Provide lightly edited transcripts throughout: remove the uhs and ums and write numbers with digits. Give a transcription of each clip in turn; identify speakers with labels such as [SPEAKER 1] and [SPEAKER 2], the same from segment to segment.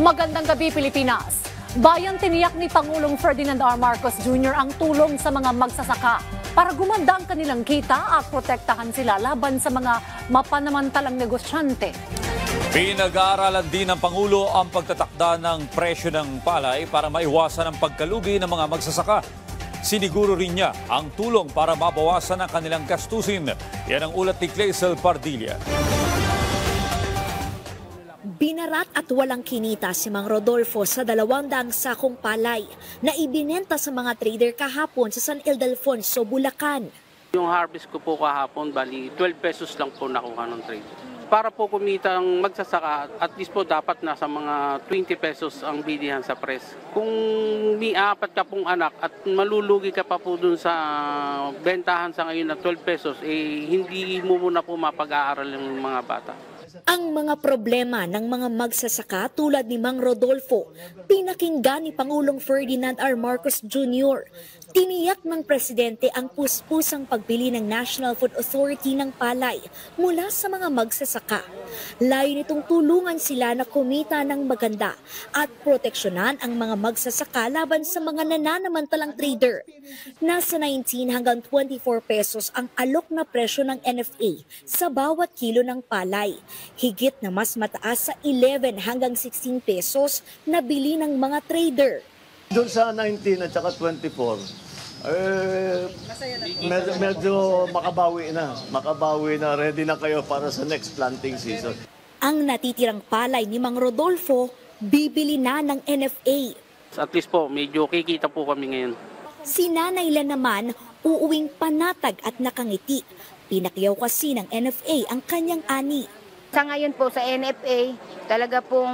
[SPEAKER 1] Magandang gabi, Pilipinas. Bayang tiniyak ni Pangulong Ferdinand R. Marcos Jr. ang tulong sa mga magsasaka para gumanda ang kanilang kita at protektahan sila laban sa mga mapanamantalang negosyante.
[SPEAKER 2] Pinag-aaralan din ng Pangulo ang pagtatakda ng presyo ng palay para maiwasan ang pagkalugi ng mga magsasaka. Siniguro rin niya ang tulong para mabawasan ang kanilang gastusin. Yan ang ulat ni Clazel Pardilla.
[SPEAKER 3] Binarat at walang kinita si Mang Rodolfo sa 200 sakong palay na ibinenta sa mga trader kahapon sa San Ildefonso, Bulacan.
[SPEAKER 4] Yung harvest ko po kahapon, bali 12 pesos lang po nakuha ng trade. Para po kumita ang magsasaka, at least po dapat nasa mga 20 pesos ang bilihan sa press. Kung may 4 ka pong anak at malulugi ka pa po dun sa bentahan sa ngayon na 12 pesos, hindi mo muna po mapag-aaral ng mga bata.
[SPEAKER 3] Ang mga problema ng mga magsasaka tulad ni Mang Rodolfo, pinakinggan ni Pangulong Ferdinand R. Marcos Jr. Tiniyak ng presidente ang puspusang pagbili ng National Food Authority ng palay mula sa mga magsasaka. Layo nitong tulungan sila na kumita ng maganda at proteksyonan ang mga magsasaka laban sa mga nananamantalang trader. Nasa 19 hanggang 24 pesos ang alok na presyo ng NFA sa bawat kilo ng palay. Higit na mas mataas sa 11 hanggang 16 pesos na bili ng mga trader.
[SPEAKER 5] Doon sa 19 at saka 24, medyo makabawi na. Makabawi na, ready na kayo para sa next planting season.
[SPEAKER 3] Ang natitirang palay ni Mang Rodolfo, bibili na ng NFA.
[SPEAKER 4] At least po, medyo kikita po kami ngayon.
[SPEAKER 3] Si Nanay Lan naman, uuwing panatag at nakangiti. Pinakyaw kasi ng NFA ang kanyang ani.
[SPEAKER 6] Sa ngayon po sa NFA, talaga pong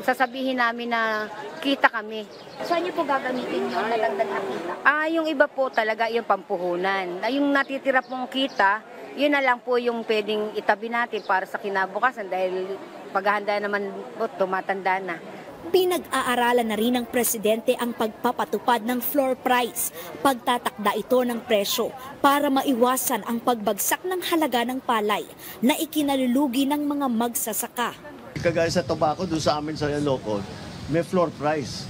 [SPEAKER 6] sasabihin namin na kita kami.
[SPEAKER 3] Saan niyo po gagamitin yung natagdag na kita?
[SPEAKER 6] Yung iba po talaga yung pampuhunan. Yung natitira pong kita, yun na lang po yung pwedeng itabi natin para sa kinabukasan dahil paghahanda naman po tumatanda na.
[SPEAKER 3] Pinag-aaralan na rin ng presidente ang pagpapatupad ng floor price. Pagtatakda ito ng presyo para maiwasan ang pagbagsak ng halaga ng palay na ikinalulugi ng mga magsasaka.
[SPEAKER 5] Kagaya sa tobacco, doon sa amin sa Ilocos, may floor price.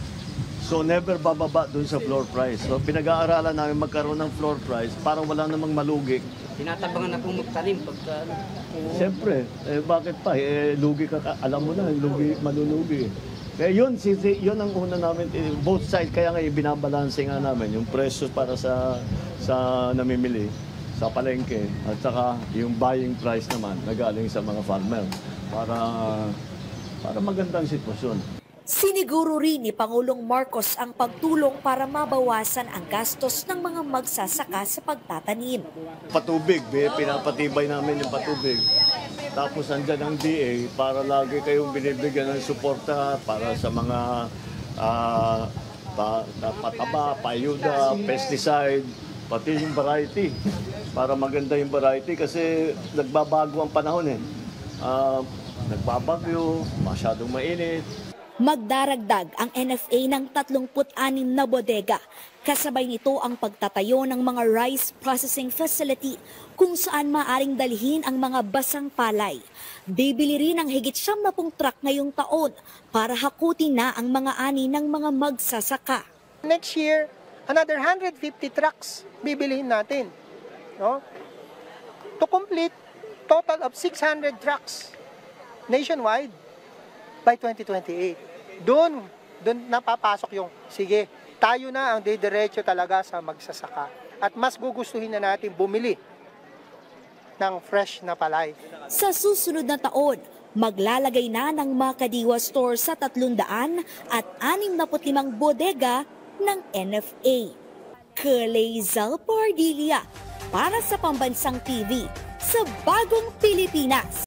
[SPEAKER 5] So never bababa doon sa floor price. So pinag-aaralan namin magkaroon ng floor price para wala namang malugi.
[SPEAKER 7] Tinatabangan na pong magtanim pagka...
[SPEAKER 5] Siyempre, bakit pa? Lugi ka, alam mo na, malulugi. Kaya yun ang una namin, both sides, kaya nga binabalanse nga namin yung presyo para sa namimili, sa palengke, at saka yung buying price naman na galing sa mga farmer para magandang sitwasyon.
[SPEAKER 3] Siniguro rin ni Pangulong Marcos ang pagtulong para mabawasan ang gastos ng mga magsasaka sa pagtatanim.
[SPEAKER 5] Patubig, pinapatibay namin yung patubig. Tapos andyan ang DA para lagi kayong binibigyan ng suporta para sa mga pataba, payuda, pesticide, pati yung variety. Para maganda yung variety kasi nagbabago ang panahon . Nagbabagyo, masyadong mainit.
[SPEAKER 3] Magdaragdag ang NFA ng 36 na bodega. Kasabay nito ang pagtatayo ng mga rice processing facility kung saan maaring dalhin ang mga basang palay. Bibili rin ang higit 70 truck ngayong taon para hakutin na ang mga ani ng mga magsasaka.
[SPEAKER 8] Next year, another 150 trucks bibilihin natin. No? To complete total of 600 trucks nationwide by 2028. Doon napapasok yung, sige, tayo na ang didiretso talaga sa magsasaka. At mas gugustuhin na natin bumili ng fresh na palay.
[SPEAKER 3] Sa susunod na taon, maglalagay na ng Makadiwa Store sa 300 at 65 bodega ng NFA. Clazel Pardilla para sa Pambansang TV sa Bagong Pilipinas.